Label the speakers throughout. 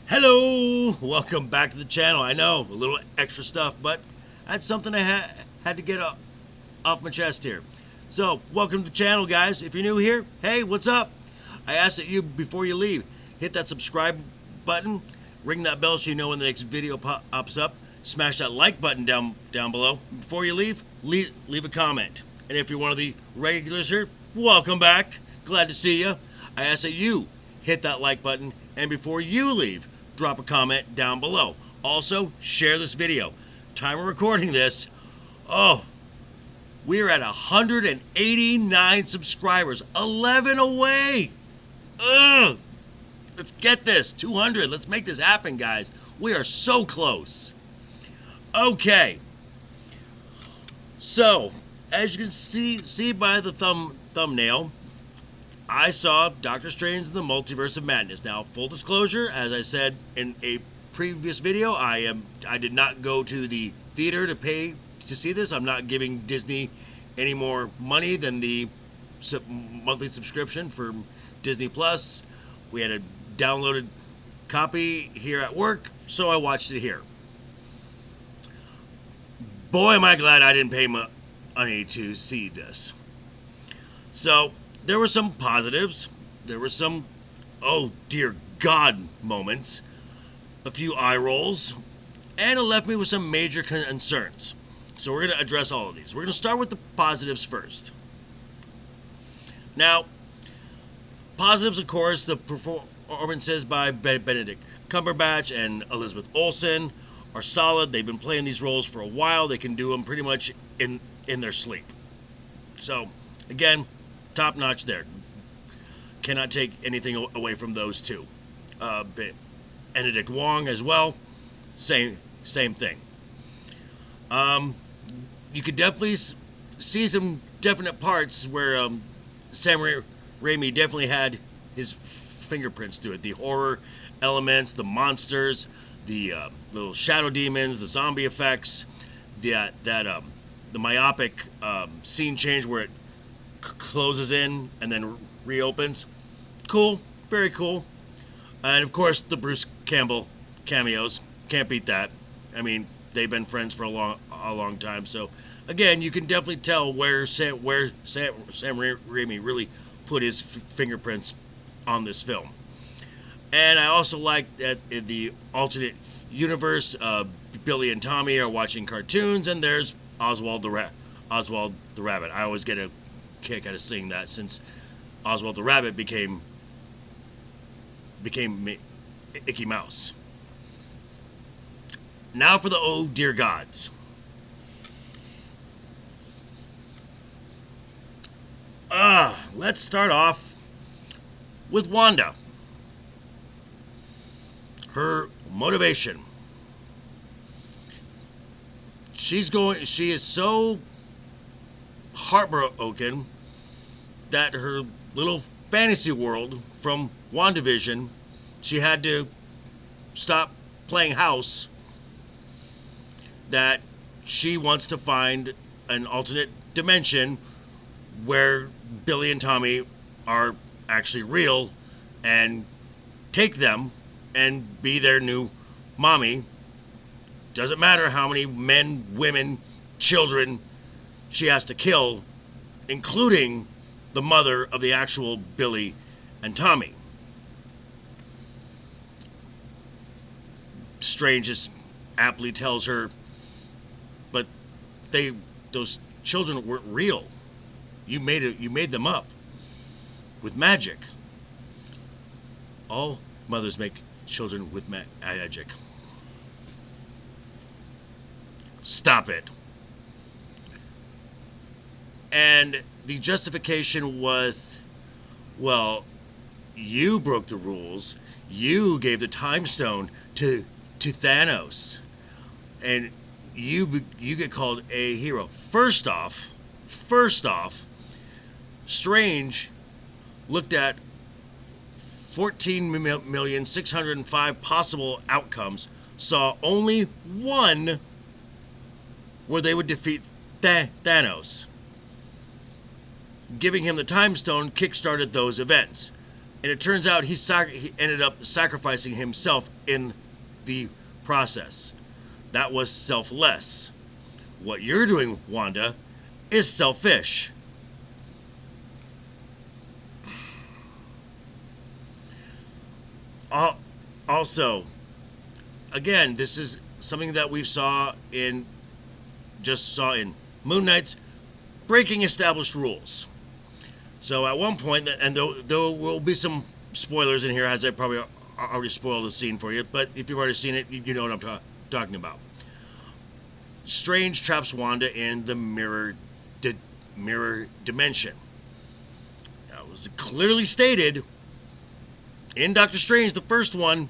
Speaker 1: Hello, welcome back to the channel. I know, a little extra stuff, but that's something I had to get off my chest here. So, welcome to the channel, guys. If you're new here, hey, what's up? I ask that you, before you leave, hit that subscribe button, ring that bell so you know when the next video pops up, smash that like button down below. Before you leave a comment. And if you're one of the regulars here, welcome back. Glad to see you. I ask that you hit that like button, and before you leave, drop a comment down below. Also, share this video. Time of recording this, we are at 189 subscribers, 11 away. Let's get this, 200. Let's make this happen, guys. We are so close. Okay. So, as you can see by the thumbnail, I saw Doctor Strange in the Multiverse of Madness. Now, full disclosure, as I said in a previous video, I did not go to the theater to pay to see this. I'm not giving Disney any more money than the monthly subscription for Disney Plus. We had a downloaded copy here at work, so I watched it here. Boy, am I glad I didn't pay money to see this. So, there were some positives. There were some, oh dear God moments. A few eye rolls. And it left me with some major concerns. So we're going to address all of these. We're going to start with the positives first. Now, positives, of course, the performances by Benedict Cumberbatch and Elizabeth Olsen are solid. They've been playing these roles for a while. They can do them pretty much in their sleep. So, again, top notch there. Cannot take anything away from those two. Benedict Wong as well. Same thing. You could definitely see some definite parts where Sam Raimi definitely had his fingerprints to it. The horror elements, the monsters, the little shadow demons, the zombie effects, the myopic scene change where it closes in and then reopens. Cool, very cool. And of course, the Bruce Campbell cameos, can't beat that. I mean, they've been friends for a long time. So again, you can definitely tell where Sam Raimi really put his fingerprints on this film. And I also like that in the alternate universe, Billy and Tommy are watching cartoons, and there's Oswald the Rabbit. I always get a kick out of seeing that, since Oswald the Rabbit became Mickey Mouse. Now for the oh dear gods. Let's start off with Wanda. Her motivation. She is so heartbroken that her little fantasy world from WandaVision, she had to stop playing house, that she wants to find an alternate dimension where Billy and Tommy are actually real and take them and be their new mommy. Doesn't matter how many men, women, children she has to kill, including the mother of the actual Billy and Tommy. Strange just aptly tells her, but those children weren't real. You made them up with magic. All mothers make children with magic. Stop it. And the justification was, well, you broke the rules. You gave the time stone to Thanos, and you get called a hero. First off, Strange looked at 14,605 possible outcomes, saw only one where they would defeat Thanos. Giving him the time stone kickstarted those events. And it turns out he ended up sacrificing himself in the process. That was selfless. What you're doing, Wanda, is selfish. Also, again, this is something that we saw in Moon Knight's breaking established rules. So at one point, and there will be some spoilers in here, as I probably already spoiled the scene for you, but if you've already seen it, you know what I'm talking about. Strange traps Wanda in the mirror dimension. Now, it was clearly stated in Doctor Strange, the first one,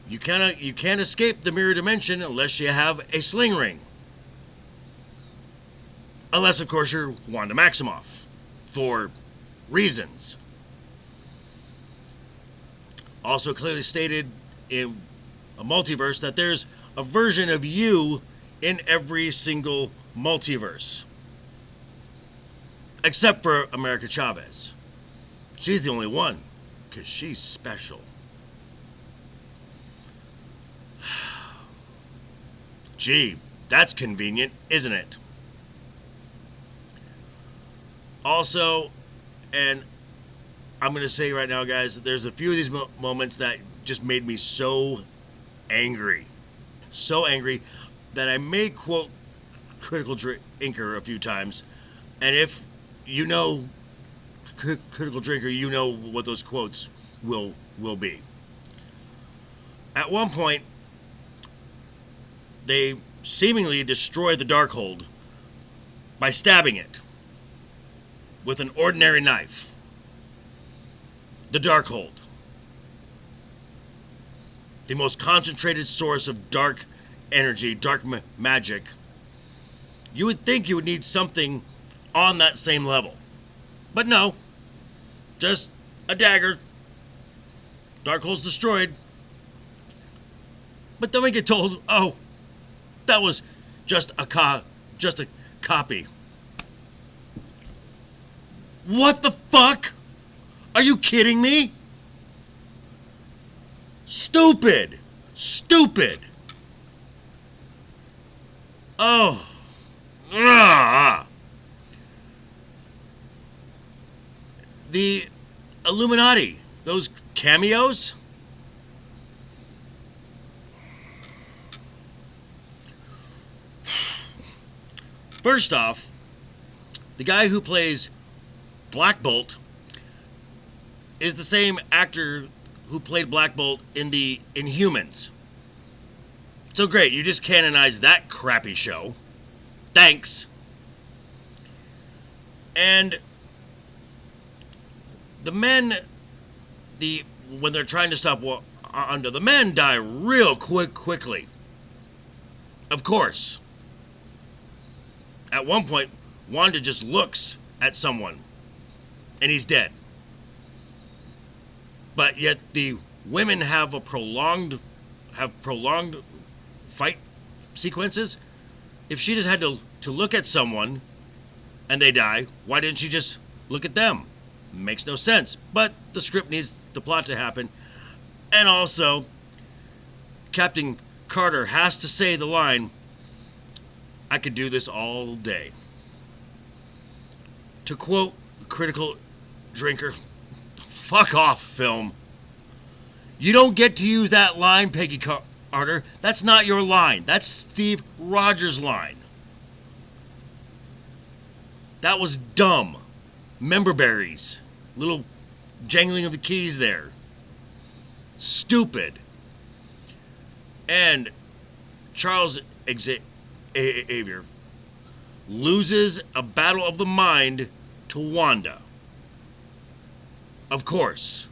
Speaker 1: you can't escape the mirror dimension unless you have a sling ring. Unless, of course, you're Wanda Maximoff, for reasons. Also clearly stated in a multiverse that there's a version of you in every single multiverse. Except for America Chavez. She's the only one, because she's special. Gee, that's convenient, isn't it? Also, and I'm going to say right now, guys, there's a few of these moments that just made me so angry. So angry that I may quote Critical Drinker a few times. And if you know Critical Drinker, you know what those quotes will be. At one point, they seemingly destroy the Darkhold by stabbing it with an ordinary knife. The Darkhold. The most concentrated source of dark energy, dark magic. You would think you would need something on that same level. But no. Just a dagger. Darkhold's destroyed. But then we get told, oh, that was just a copy. What the fuck? Are you kidding me? Stupid. Oh. The Illuminati, those cameos. First off, the guy who plays Black Bolt is the same actor who played Black Bolt in the Inhumans. So great, you just canonized that crappy show. Thanks. And the men, when they're trying to stop Wanda, the men die real quickly. Of course. At one point, Wanda just looks at someone, and he's dead. But yet the women have prolonged fight sequences. If she just had to look at someone and they die, why didn't she just look at them? Makes no sense. But the script needs the plot to happen. And also, Captain Carter has to say the line, "I could do this all day." To quote Critical Drinker, fuck off, film. You don't get to use that line, Peggy Carter. That's not your line. That's Steve Rogers' line. That was dumb. Member berries. Little jangling of the keys there. Stupid. And Charles Xavier loses a battle of the mind to Wanda. Of course.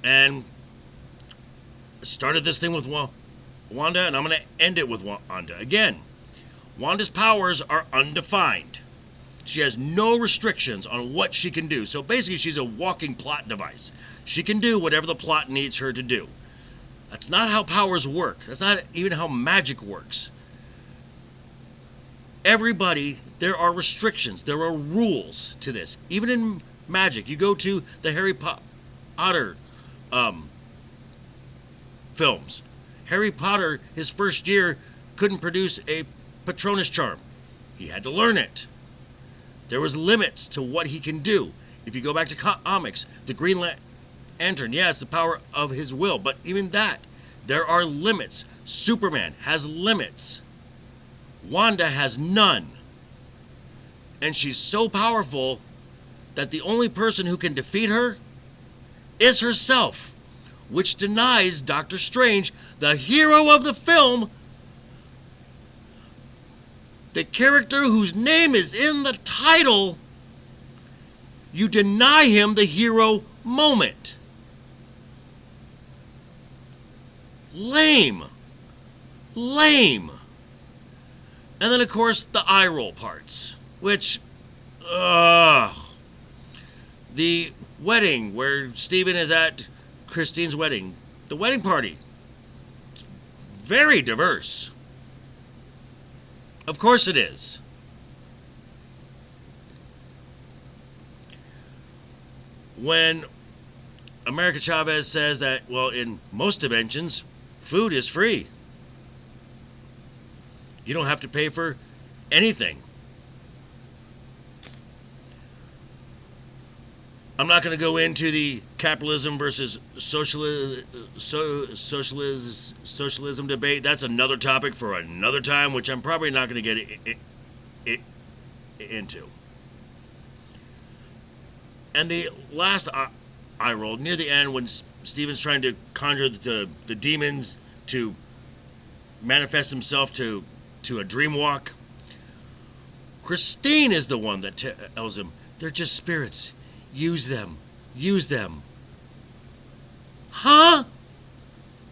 Speaker 1: And started this thing with Wanda, and I'm going to end it with Wanda. Again, Wanda's powers are undefined. She has no restrictions on what she can do. So basically, she's a walking plot device. She can do whatever the plot needs her to do. That's not how powers work. That's not even how magic works. Everybody, there are restrictions, there are rules to this. Even in magic, you go to the Harry Potter films. Harry Potter, his first year, couldn't produce a Patronus charm. He had to learn it. There was limits to what he can do. If you go back to comics, the Green Lantern, yeah, it's the power of his will, but even that, there are limits. Superman has limits. Wanda has none. And she's so powerful that the only person who can defeat her is herself, which denies Doctor Strange, the hero of the film, the character whose name is in the title, you deny him the hero moment. Lame. Lame. And then, of course, the eye roll parts, which, the wedding where Steven is at Christine's wedding, the wedding party, very diverse. Of course it is. When America Chavez says that, well, in most dimensions, food is free. You don't have to pay for anything. I'm not going to go into the capitalism versus socialism debate. That's another topic for another time, which I'm probably not going to get into. And the last eye roll, near the end, when Steven's trying to conjure the demons to manifest himself to a dream walk, Christine is the one that tells him, they're just spirits. Use them. Use them. Huh?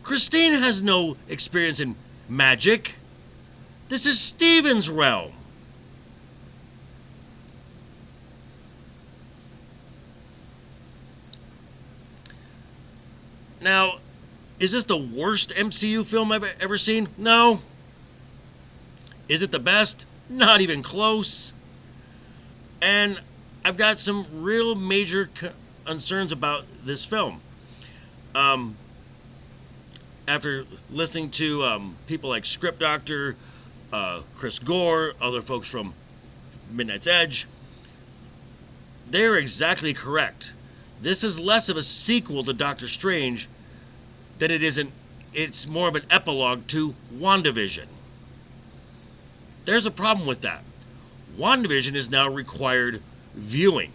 Speaker 1: Christine has no experience in magic. This is Steven's realm. Now, is this the worst MCU film I've ever seen? No. Is it the best? Not even close. And I've got some real major concerns about this film. After listening to people like Script Doctor, Chris Gore, other folks from Midnight's Edge, they're exactly correct. This is less of a sequel to Doctor Strange than it's more of an epilogue to WandaVision. There's a problem with that. WandaVision is now required viewing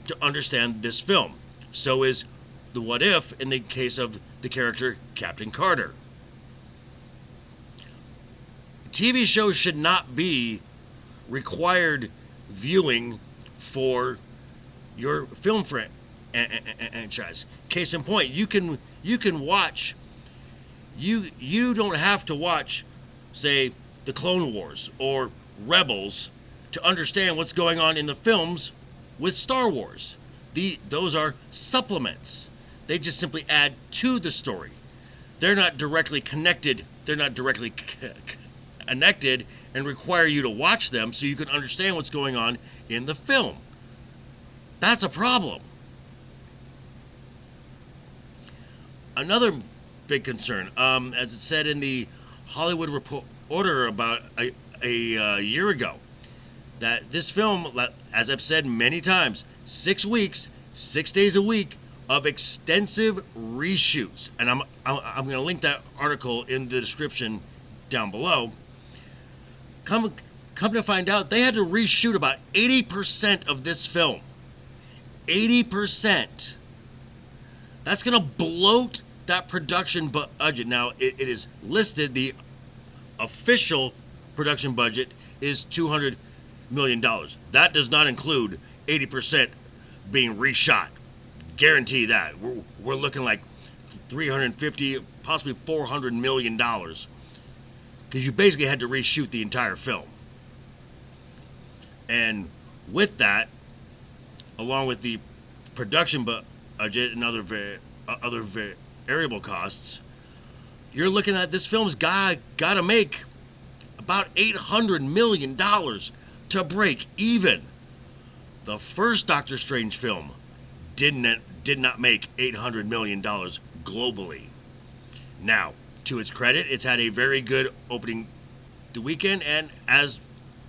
Speaker 1: to understand this film. So is the What If in the case of the character Captain Carter. TV shows should not be required viewing for your film franchise. Case in point, you can watch. You don't have to watch, say, the Clone Wars or Rebels to understand what's going on in the films with Star Wars. Those are supplements. They just simply add to the story. They're not directly connected. They're not directly connected and require you to watch them so you can understand what's going on in the film. That's a problem. Another big concern, as it said in the Hollywood Reporter about a year ago, that this film, as I've said many times, 6 weeks, 6 days a week of extensive reshoots. And I'm going to link that article in the description down below. Come to find out, they had to reshoot about 80% of this film. 80%. That's going to bloat that production budget. Now, it is listed, the official production budget is $200 million. That does not include 80% being reshot. Guarantee that. We're looking like 350, possibly $400 million. Because you basically had to reshoot the entire film. And with that, along with the production budget and other variable costs, you're looking at this film's got to make about $800 million to break even. The first Doctor Strange film did not make $800 million globally. Now, to its credit, it's had a very good opening the weekend, and as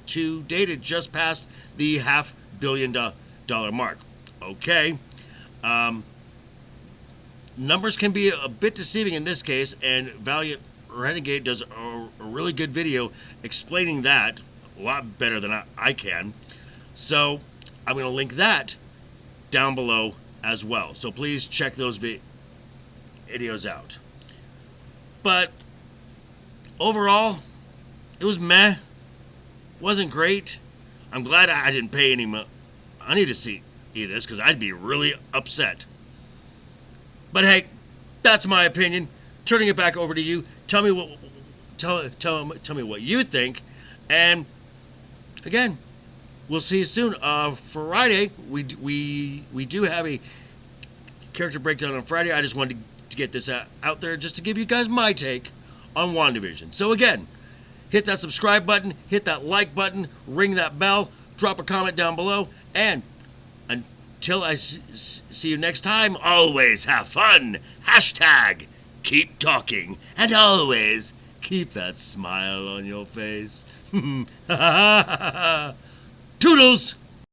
Speaker 1: to date, it just passed the $500 million mark. Okay. Numbers can be a bit deceiving in this case, and Valiant Renegade does a really good video explaining that a lot better than I can. So I'm going to link that down below as well. So please check those videos out. But overall, it was meh. Wasn't great. I'm glad I didn't pay any money to see this, because I'd be really upset. But hey, that's my opinion. Turning it back over to you. Tell me what you think. And again, we'll see you soon. Friday, we do have a character breakdown on Friday. I just wanted to get this out there just to give you guys my take on WandaVision. So again, hit that subscribe button, hit that like button, ring that bell, drop a comment down below, and until I see you next time, always have fun. Hashtag keep talking, and always keep that smile on your face. Toodles!